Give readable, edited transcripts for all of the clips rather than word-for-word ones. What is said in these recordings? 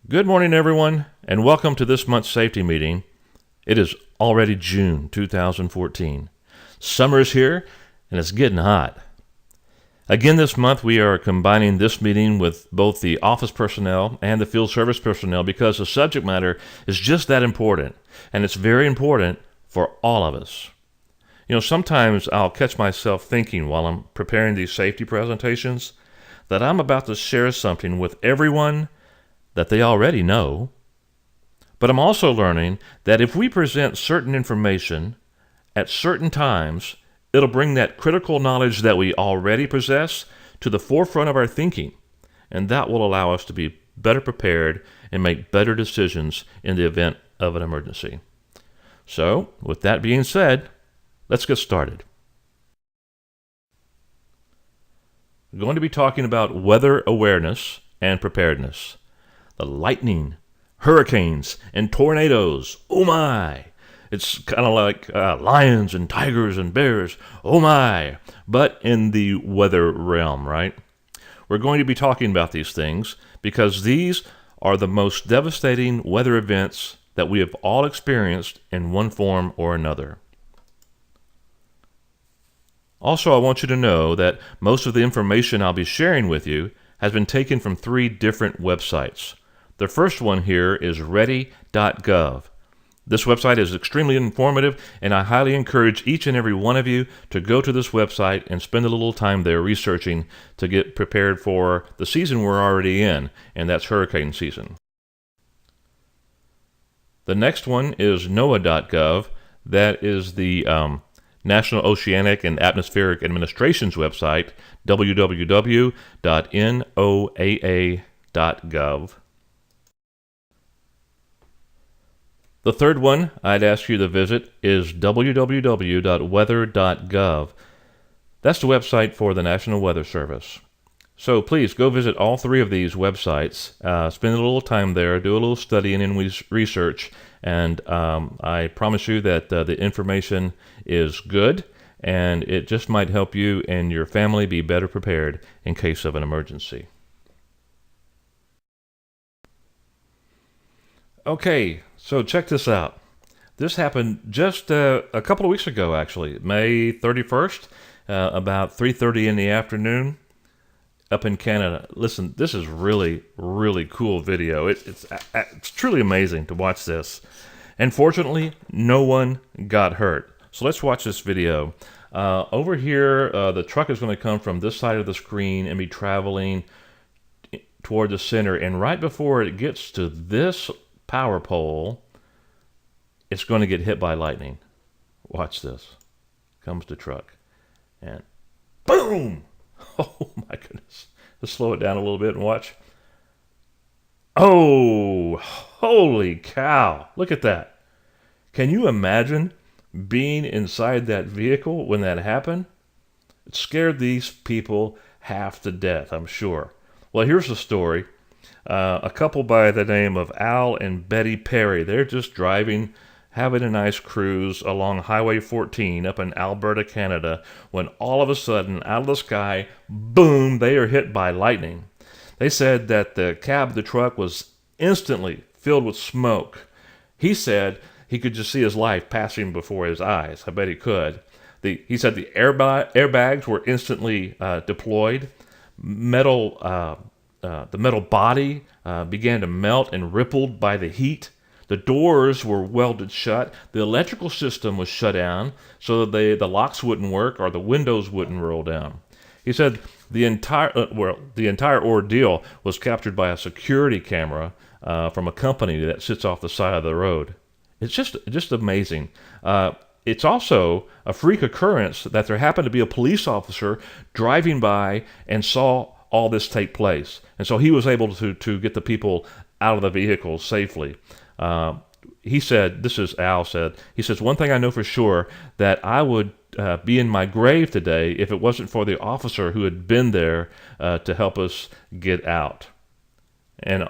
Good morning, everyone, and welcome to this month's safety meeting. It is already June 2014. Summer is here, and it's getting hot. Again, this month we are combining this meeting with both the office personnel and the field service personnel because the subject matter is just that important, and it's very important for all of us. Sometimes I'll catch myself thinking while I'm preparing these safety presentations that I'm about to share something with everyone that they already know. But I'm also learning that if we present certain information at certain times, it'll bring that critical knowledge that we already possess to the forefront of our thinking, and that will allow us to be better prepared and make better decisions in the event of an emergency. So, with that being said, let's get started. We're going to be talking about weather awareness and preparedness. The lightning, hurricanes, and tornadoes. Oh my! It's kind of like lions and tigers and bears. Oh my! But in the weather realm, right? We're going to be talking about these things because these are the most devastating weather events that we have all experienced in one form or another. Also, I want you to know that most of the information I'll be sharing with you has been taken from 3 different websites. The first one here is ready.gov. This website is extremely informative, and I highly encourage each and every one of you to go to this website and spend a little time there researching to get prepared for the season we're already in, and that's hurricane season. The next one is NOAA.gov. That is the National Oceanic and Atmospheric Administration's website, www.noaa.gov. The third one I'd ask you to visit is www.weather.gov. That's the website for the National Weather Service. So please go visit all 3 of these websites, spend a little time there, do a little studying and research, and I promise you that the information is good, and it just might help you and your family be better prepared in case of an emergency. Okay, so check this out. This happened just a couple of weeks ago, actually, May 31st, about 3:30 in the afternoon up in Canada. Listen, this is really, really cool video. It's truly amazing to watch this. And fortunately, no one got hurt. So let's watch this video. Over here, the truck is going to come from this side of the screen and be traveling toward the center. And right before it gets to this power pole, it's going to get hit by lightning. Watch this. Comes the truck. And boom! Oh my goodness. Let's slow it down a little bit and watch. Oh, holy cow. Look at that. Can you imagine being inside that vehicle when that happened? It scared these people half to death, I'm sure. Well, here's the story. A couple by the name of Al and Betty Perry. They're just driving, having a nice cruise along Highway 14 up in Alberta, Canada, when all of a sudden, out of the sky, boom, they are hit by lightning. They said that the cab of the truck was instantly filled with smoke. He said he could just see his life passing before his eyes. I bet he could. He said the airbags were instantly deployed. The metal body began to melt and rippled by the heat. The doors were welded shut. The electrical system was shut down so that the locks wouldn't work or the windows wouldn't roll down. He said the entire ordeal was captured by a security camera from a company that sits off the side of the road. It's just amazing. It's also a freak occurrence that there happened to be a police officer driving by and saw all this take place. And so he was able to get the people out of the vehicle safely. He said, this is Al said, he says, one thing I know for sure, that I would be in my grave today if it wasn't for the officer who had been there to help us get out. And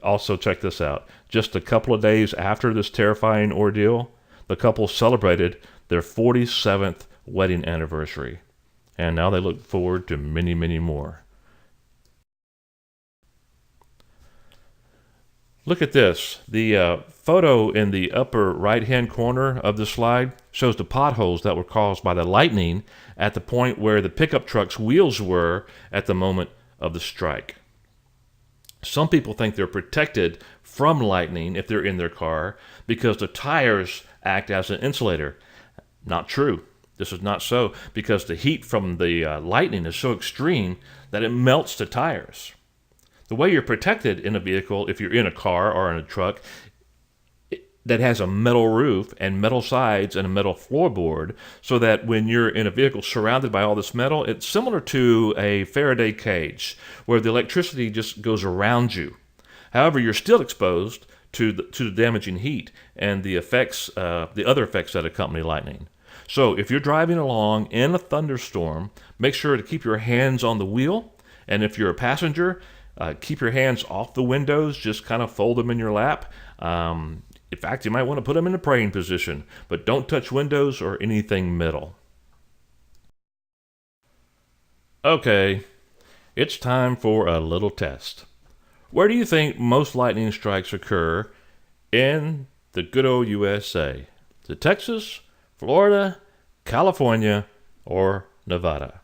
also check this out. Just a couple of days after this terrifying ordeal, the couple celebrated their 47th wedding anniversary. And now they look forward to many, many more. Look at this. The photo in the upper right-hand corner of the slide shows the potholes that were caused by the lightning at the point where the pickup truck's wheels were at the moment of the strike. Some people think they're protected from lightning if they're in their car because the tires act as an insulator. Not true. This is not so because the heat from the lightning is so extreme that it melts the tires. The way you're protected in a vehicle, if you're in a car or in a truck that has a metal roof and metal sides and a metal floorboard, so that when you're in a vehicle surrounded by all this metal, it's similar to a Faraday cage where the electricity just goes around you. However, you're still exposed to the damaging heat and the effects, the other effects that accompany lightning. So if you're driving along in a thunderstorm, make sure to keep your hands on the wheel. And if you're a passenger, keep your hands off the windows. Just kind of fold them in your lap. In fact, you might want to put them in a praying position, but don't touch windows or anything metal. Okay, it's time for a little test. Where do you think most lightning strikes occur in the good old USA? Is it Texas, Florida, California, or Nevada?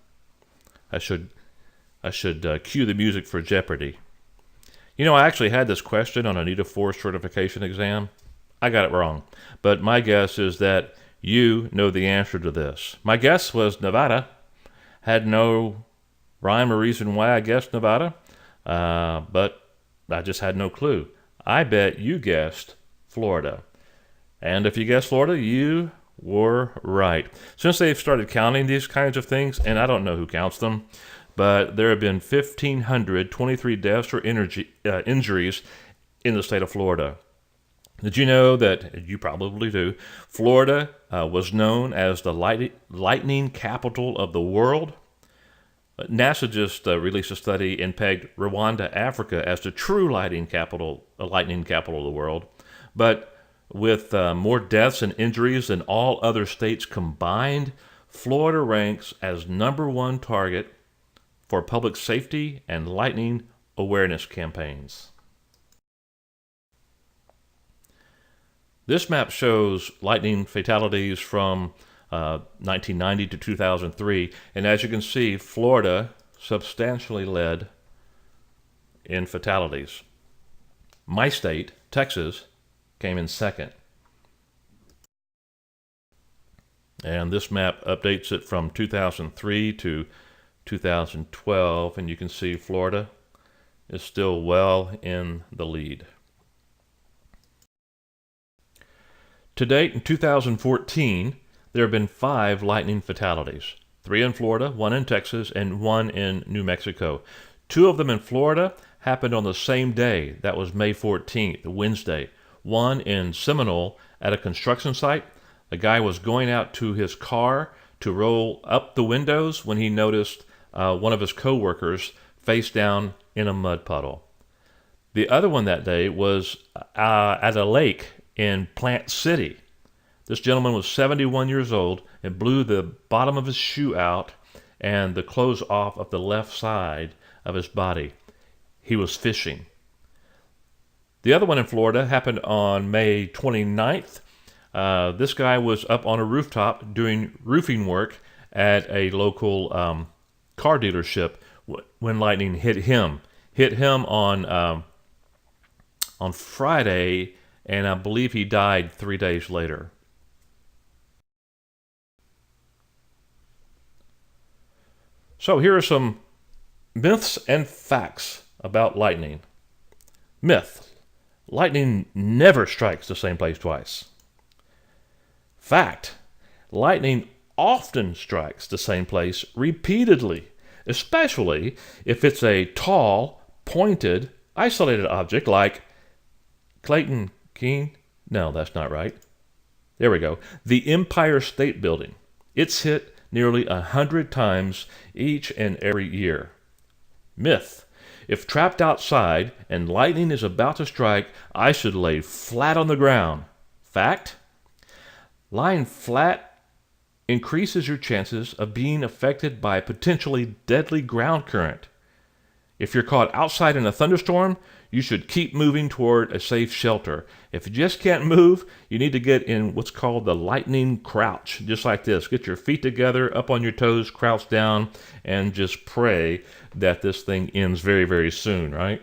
I should cue the music for Jeopardy. You know, I actually had this question on a Anita Force certification exam. I got it wrong, but my guess is that you know the answer to this. My guess was Nevada. Had no rhyme or reason why I guessed Nevada, but I just had no clue. I bet you guessed Florida. And if you guessed Florida, you were right. Since they've started counting these kinds of things, and I don't know who counts them, but there have been 1,523 deaths or injuries in the state of Florida. Did you know that, you probably do, Florida was known as the lightning capital of the world? NASA just released a study and pegged Rwanda, Africa, as the true lightning capital of the world. But with more deaths and injuries than all other states combined, Florida ranks as #1 target for public safety and lightning awareness campaigns. This map shows lightning fatalities from 1990 to 2003, and as you can see, Florida substantially led in fatalities. My state, Texas, came in second. And this map updates it from 2003 to 2012, and you can see Florida is still well in the lead. To date, in 2014, there have been 5 lightning fatalities. 3 in Florida, 1 in Texas, and 1 in New Mexico. 2 of them in Florida happened on the same day. That was May 14th, Wednesday. 1 in Seminole at a construction site. The guy was going out to his car to roll up the windows when he noticed one of his co-workers face down in a mud puddle. The other one that day was at a lake in Plant City. This gentleman was 71 years old and blew the bottom of his shoe out and the clothes off of the left side of his body. He was fishing. The other one in Florida happened on May 29th. This guy was up on a rooftop doing roofing work at a local car dealership when lightning hit him. Hit him on Friday, and I believe he died 3 days later. So here are some myths and facts about lightning. Myth: lightning never strikes the same place twice. Fact: lightning often strikes the same place repeatedly, especially if it's a tall, pointed, isolated object like Clayton Keene. No, that's not right. There we go. The Empire State Building. It's hit nearly 100 times each and every year. Myth: if trapped outside and lightning is about to strike, I should lay flat on the ground. Fact: lying flat increases your chances of being affected by a potentially deadly ground current. If you're caught outside in a thunderstorm, you should keep moving toward a safe shelter. If you just can't move, you need to get in what's called the lightning crouch, just like this. Get your feet together, up on your toes, crouch down, and just pray that this thing ends very, very soon, right?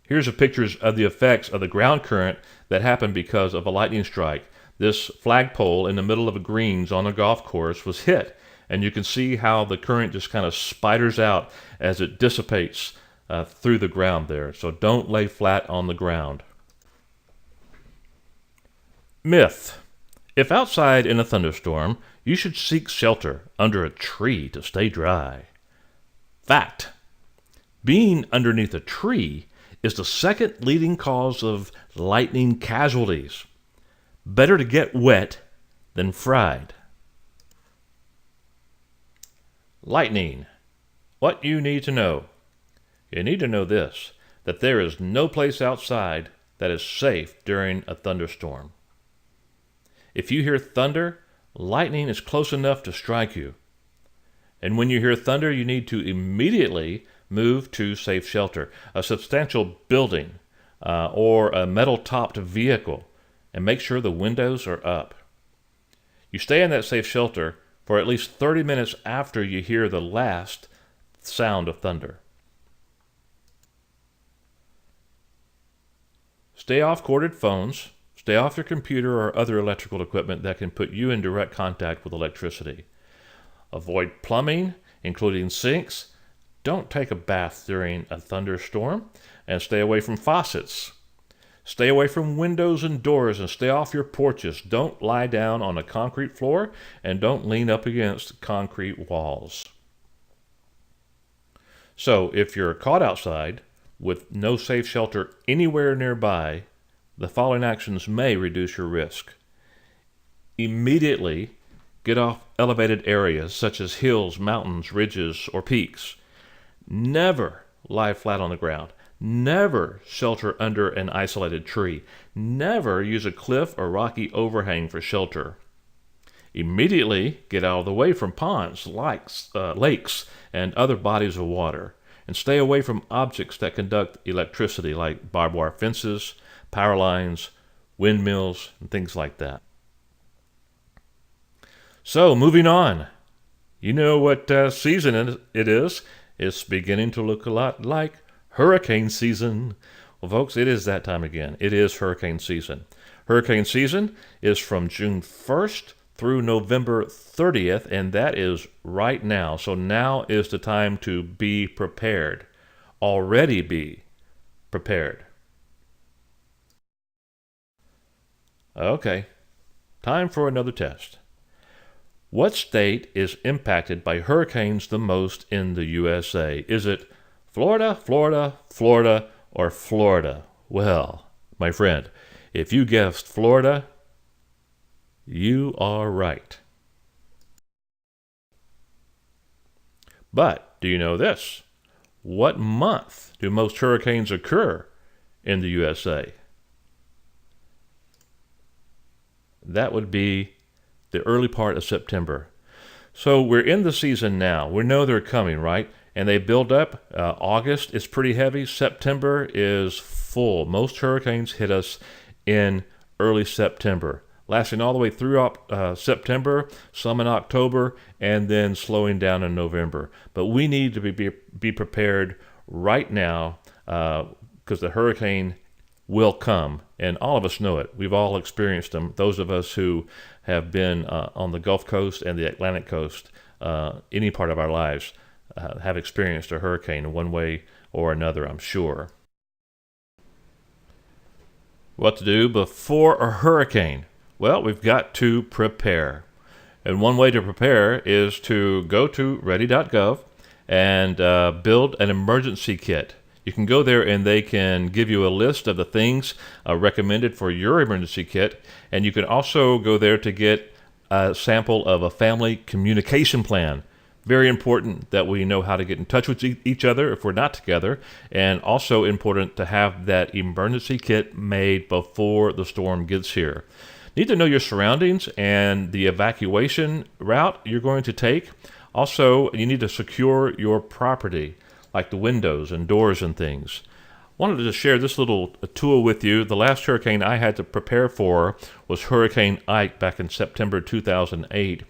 Here's a pictures of the effects of the ground current that happened because of a lightning strike. This flagpole in the middle of a greens on a golf course was hit, and you can see how the current just kind of spiders out as it dissipates through the ground there. So don't lay flat on the ground. Myth. If outside in a thunderstorm, you should seek shelter under a tree to stay dry. Fact. Being underneath a tree is the second leading cause of lightning casualties. Better to get wet than fried. Lightning. What you need to know. You need to know this, that there is no place outside that is safe during a thunderstorm. If you hear thunder, lightning is close enough to strike you. And when you hear thunder, you need to immediately move to safe shelter, a substantial building or a metal-topped vehicle, and make sure the windows are up. You stay in that safe shelter for at least 30 minutes after you hear the last sound of thunder. Stay off corded phones. Stay off your computer or other electrical equipment that can put you in direct contact with electricity. Avoid plumbing, including sinks. Don't take a bath during a thunderstorm, and stay away from faucets. Stay away from windows and doors, and stay off your porches. Don't lie down on a concrete floor, and don't lean up against concrete walls. So if you're caught outside with no safe shelter anywhere nearby, the following actions may reduce your risk. Immediately get off elevated areas such as hills, mountains, ridges, or peaks. Never lie flat on the ground. Never shelter under an isolated tree. Never use a cliff or rocky overhang for shelter. Immediately get out of the way from ponds, lakes, and other bodies of water. And stay away from objects that conduct electricity like barbed wire fences, power lines, windmills, and things like that. So, moving on. You know what season it is. It's beginning to look a lot like hurricane season. Well, folks, it is that time again. It is hurricane season. Hurricane season is from June 1st through November 30th, and that is right now. So now is the time to be prepared. Already be prepared. Okay, time for another test. What state is impacted by hurricanes the most in the USA? Is it Florida, Florida, Florida, or Florida? Well, my friend, if you guessed Florida, you are right. But do you know this? What month do most hurricanes occur in the USA? That would be the early part of September. So we're in the season now. We know they're coming, right? And they build up. August is pretty heavy. September is full. Most hurricanes hit us in early September, lasting all the way through September, some in October, and then slowing down in November. But we need to be prepared right now because the hurricane will come, and all of us know it. We've all experienced them. Those of us who have been on the Gulf Coast and the Atlantic Coast, any part of our lives, have experienced a hurricane in one way or another, I'm sure. What to do before a hurricane? Well, we've got to prepare. And one way to prepare is to go to ready.gov and build an emergency kit. You can go there and they can give you a list of the things recommended for your emergency kit. And you can also go there to get a sample of a family communication plan. Very important that we know how to get in touch with each other if we're not together. And also important to have that emergency kit made before the storm gets here. Need to know your surroundings and the evacuation route you're going to take. Also, you need to secure your property, like the windows and doors and things. Wanted to share this little tool with you. The last hurricane I had to prepare for was Hurricane Ike back in September 2008.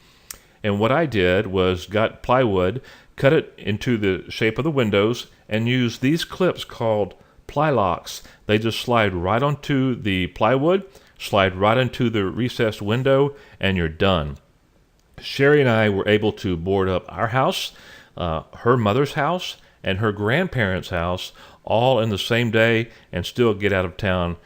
And what I did was got plywood, cut it into the shape of the windows, and used these clips called ply locks. They just slide right onto the plywood, slide right into the recessed window, and you're done. Sherry and I were able to board up our house, her mother's house, and her grandparents' house all in the same day and still get out of town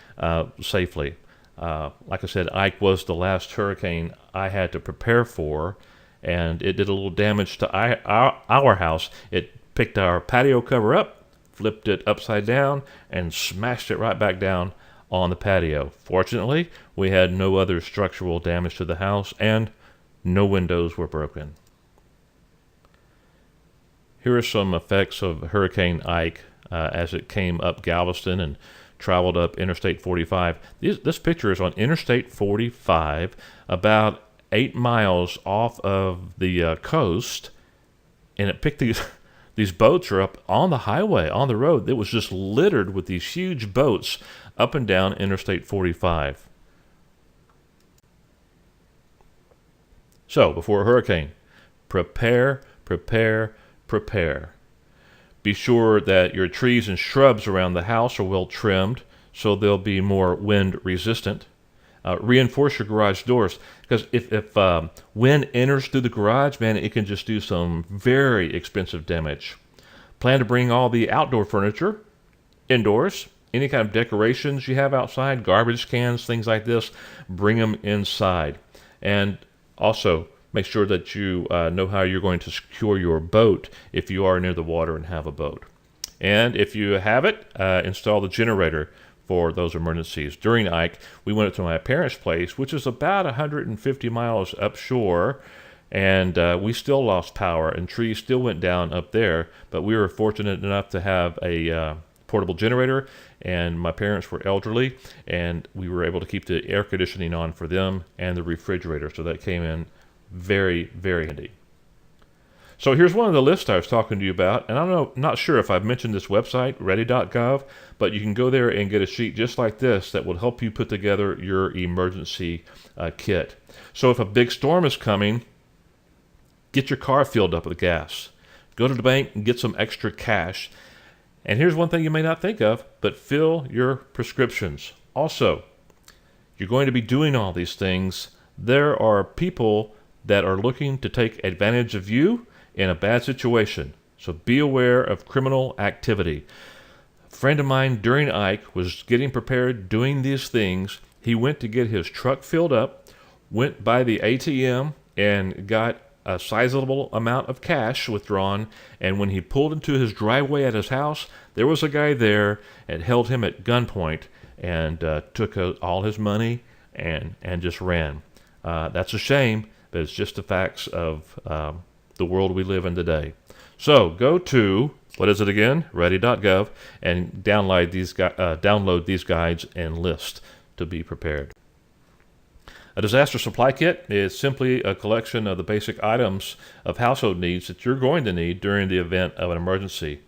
safely. Like I said, Ike was the last hurricane I had to prepare for, and it did a little damage to our house. It picked our patio cover up, flipped it upside down, and smashed it right back down on the patio. Fortunately, we had no other structural damage to the house, and no windows were broken. Here are some effects of Hurricane Ike as it came up Galveston and traveled up Interstate 45. This picture is on Interstate 45, about 8 miles off of the coast, and it picked these boats are up on the highway, on the road. It was just littered with these huge boats up and down Interstate 45. So, before a hurricane, prepare, prepare, prepare. Be sure that your trees and shrubs around the house are well trimmed so they'll be more wind resistant. Reinforce your garage doors, because if wind enters through the garage, man, it can just do some very expensive damage. Plan to bring all the outdoor furniture indoors. Any kind of decorations you have outside, garbage cans, things like this, bring them inside. And also, make sure that you know how you're going to secure your boat if you are near the water and have a boat. And if you have it, install the generator for those emergencies. During Ike, we went up to my parents' place, which is about 150 miles upshore, and we still lost power, and trees still went down up there, but we were fortunate enough to have a portable generator, and my parents were elderly, and we were able to keep the air conditioning on for them and the refrigerator, so that came in very, very handy. So here's one of the lists I was talking to you about, and I'm not sure if I've mentioned this website, ready.gov, but you can go there and get a sheet just like this that will help you put together your emergency kit. So if a big storm is coming, get your car filled up with gas. Go to the bank and get some extra cash. And here's one thing you may not think of, but fill your prescriptions. Also, you're going to be doing all these things. There are people that are looking to take advantage of you in a bad situation. So be aware of criminal activity. A friend of mine during Ike was getting prepared, doing these things. He went to get his truck filled up, went by the ATM and got a sizable amount of cash withdrawn, and when he pulled into his driveway at his house, there was a guy there and held him at gunpoint and took all his money and just ran. That's a shame, but it's just the facts of the world we live in today. So go to, what is it again? Ready.gov, and download these guides and lists to be prepared. A disaster supply kit is simply a collection of the basic items of household needs that you're going to need during the event of an emergency.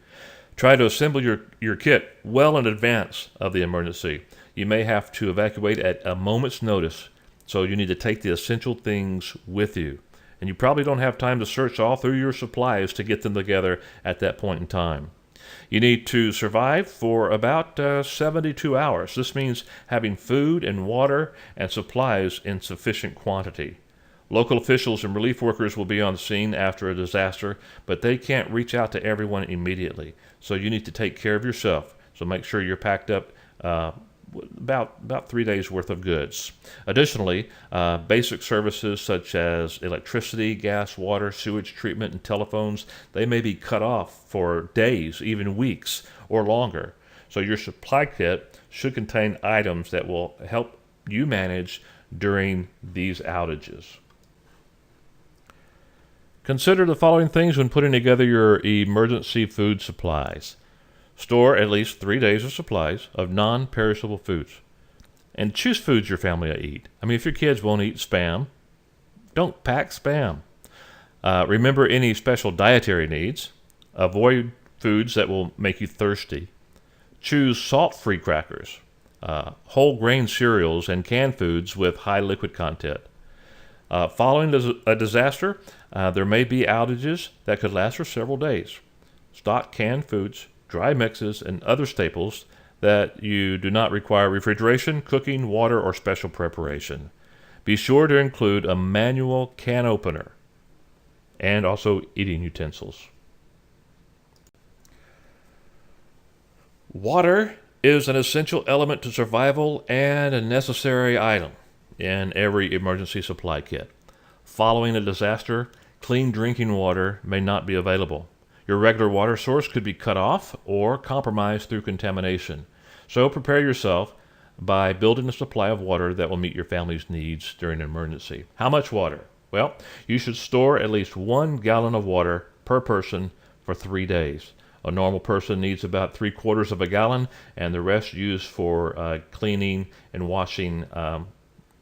Try to assemble your kit well in advance of the emergency. You may have to evacuate at a moment's notice, so you need to take the essential things with you. And you probably don't have time to search all through your supplies to get them together at that point in time. You need to survive for about 72 hours. This means having food and water and supplies in sufficient quantity. Local officials and relief workers will be on the scene after a disaster, but they can't reach out to everyone immediately. So you need to take care of yourself. So make sure you're packed up about 3 days worth of goods. Additionally, basic services such as electricity, gas, water, sewage treatment, and telephones, they may be cut off for days, even weeks, or longer. So your supply kit should contain items that will help you manage during these outages. Consider the following things when putting together your emergency food supplies. Store at least 3 days of supplies of non-perishable foods. And choose foods your family will eat. I mean, if your kids won't eat Spam, don't pack Spam. Remember any special dietary needs. Avoid foods that will make you thirsty. Choose salt-free crackers, whole grain cereals, and canned foods with high liquid content. Following a disaster, there may be outages that could last for several days. Stock canned foods, dry mixes, and other staples that you do not require refrigeration, cooking, water, or special preparation. Be sure to include a manual can opener and also eating utensils. Water is an essential element to survival and a necessary item in every emergency supply kit. Following a disaster, clean drinking water may not be available. Your regular water source could be cut off or compromised through contamination. So prepare yourself by building a supply of water that will meet your family's needs during an emergency. How much water? Well, you should store at least 1 gallon of water per person for 3 days. A normal person needs about 3/4 of a gallon, and the rest used for cleaning and washing,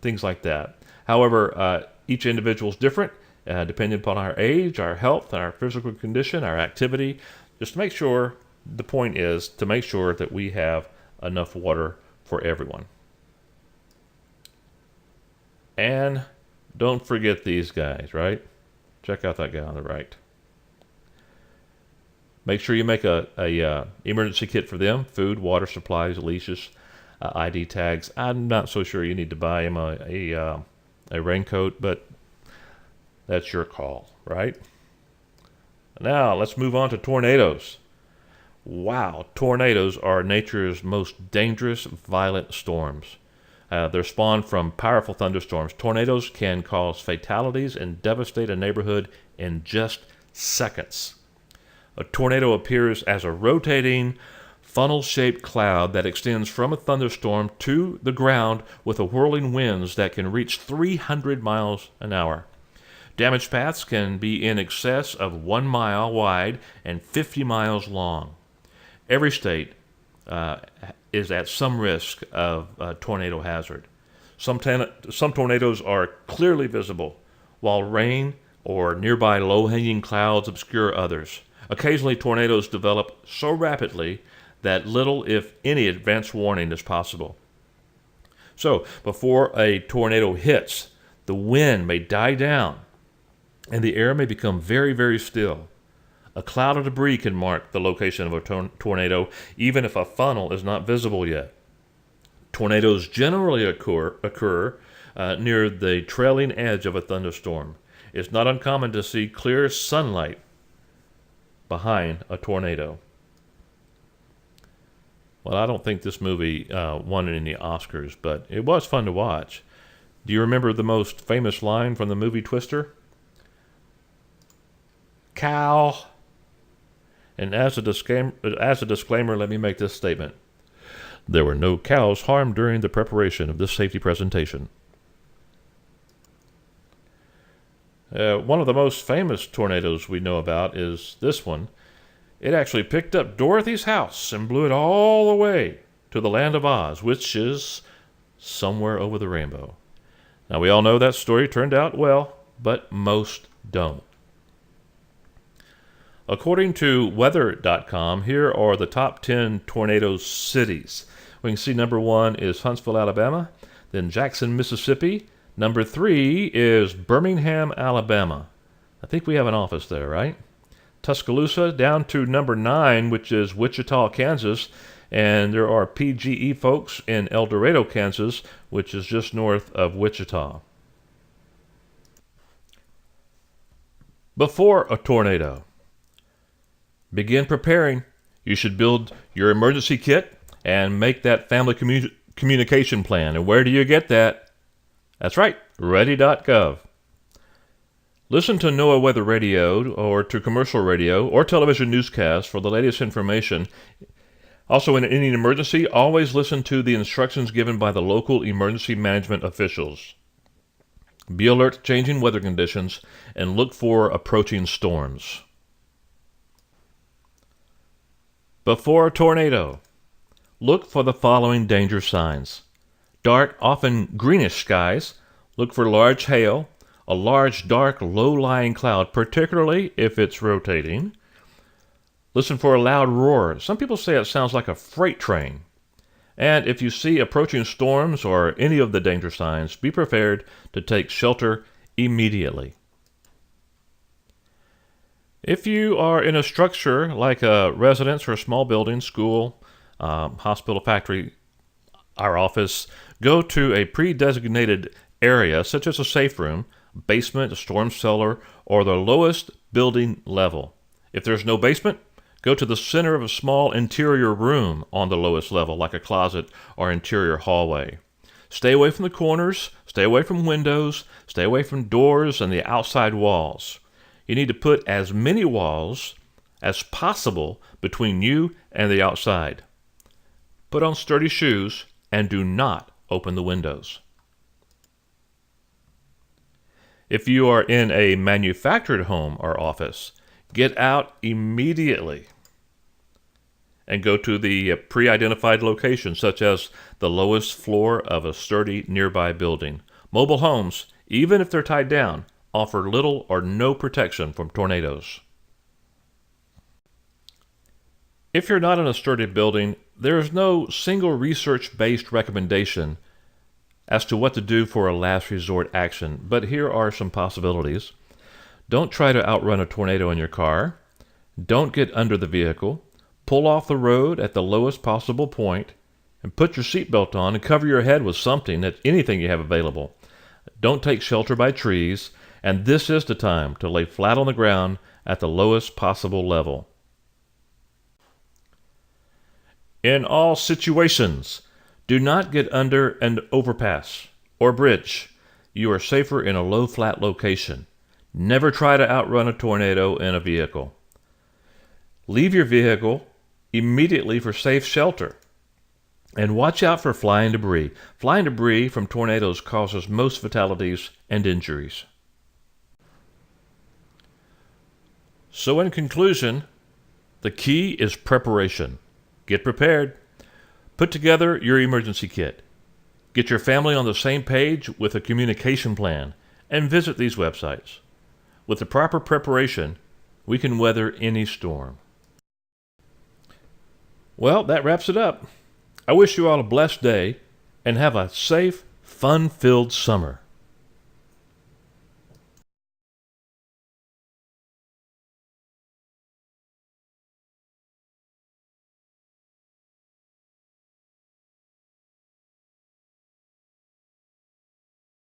things like that. However, each individual is different, depending upon our age, our health, our physical condition, our activity. Just make sure, the point is to make sure that we have enough water for everyone. And don't forget these guys, right? Check out that guy on the right. Make sure you make a emergency kit for them: food, water supplies, leashes, ID tags. I'm not so sure you need to buy him a raincoat, but that's your call, right? Now let's move on to tornadoes. Wow, tornadoes are nature's most dangerous, violent storms. They're spawned from powerful thunderstorms. Tornadoes can cause fatalities and devastate a neighborhood in just seconds. A tornado appears as a rotating, funnel-shaped cloud that extends from a thunderstorm to the ground with whirling winds that can reach 300 miles an hour. Damage paths can be in excess of 1 mile wide and 50 miles long. Every state is at some risk of tornado hazard. Some tornadoes are clearly visible, while rain or nearby low-hanging clouds obscure others. Occasionally, tornadoes develop so rapidly that little, if any, advance warning is possible. So, before a tornado hits, the wind may die down, and the air may become very, very still. A cloud of debris can mark the location of a tornado, even if a funnel is not visible yet. Tornadoes generally occur near the trailing edge of a thunderstorm. It's not uncommon to see clear sunlight behind a tornado. Well, I don't think this movie won any Oscars, but it was fun to watch. Do you remember the most famous line from the movie Twister? Cow. And as a disclaimer, let me make this statement. There were no cows harmed during the preparation of this safety presentation. One of the most famous tornadoes we know about is this one. It actually picked up Dorothy's house and blew it all the way to the land of Oz, which is somewhere over the rainbow. Now, we all know that story turned out well, but most don't. According to weather.com, here are the top 10 tornado cities. We can see number 1 is Huntsville, Alabama, then Jackson, Mississippi. Number 3 is Birmingham, Alabama. I think we have an office there, right? Tuscaloosa, down to number 9, which is Wichita, Kansas. And there are PGE folks in El Dorado, Kansas, which is just north of Wichita. Before a tornado, begin preparing. You should build your emergency kit and make that family communication plan. And where do you get that? That's right, ready.gov. Listen to NOAA Weather Radio or to commercial radio or television newscasts for the latest information. Also, in any emergency, always listen to the instructions given by the local emergency management officials. Be alert to changing weather conditions and look for approaching storms. Before a tornado, look for the following danger signs. Dark, often greenish skies. Look for large hail, a large, dark, low-lying cloud, particularly if it's rotating. Listen for a loud roar. Some people say it sounds like a freight train. And if you see approaching storms or any of the danger signs, be prepared to take shelter immediately. If you are in a structure like a residence or a small building, school, hospital, factory, our office, go to a pre-designated area such as a safe room, basement, a storm cellar, or the lowest building level. If there's no basement, go to the center of a small interior room on the lowest level, like a closet or interior hallway. Stay away from the corners, stay away from windows, stay away from doors and the outside walls. You need to put as many walls as possible between you and the outside. Put on sturdy shoes and do not open the windows. If you are in a manufactured home or office, get out immediately and go to the pre-identified location, such as the lowest floor of a sturdy nearby building. Mobile homes, even if they're tied down, offer little or no protection from tornadoes. If you're not in a sturdy building, there is no single research-based recommendation as to what to do for a last resort action, but here are some possibilities. Don't try to outrun a tornado in your car. Don't get under the vehicle. Pull off the road at the lowest possible point and put your seatbelt on and cover your head with something, anything you have available. Don't take shelter by trees, and this is the time to lay flat on the ground at the lowest possible level. In all situations, do not get under an overpass or bridge. You are safer in a low, flat location. Never try to outrun a tornado in a vehicle. Leave your vehicle immediately for safe shelter. And watch out for flying debris. Flying debris from tornadoes causes most fatalities and injuries. So in conclusion, the key is preparation. Get prepared. Put together your emergency kit. Get your family on the same page with a communication plan and visit these websites. With the proper preparation, we can weather any storm. Well, that wraps it up. I wish you all a blessed day and have a safe, fun-filled summer.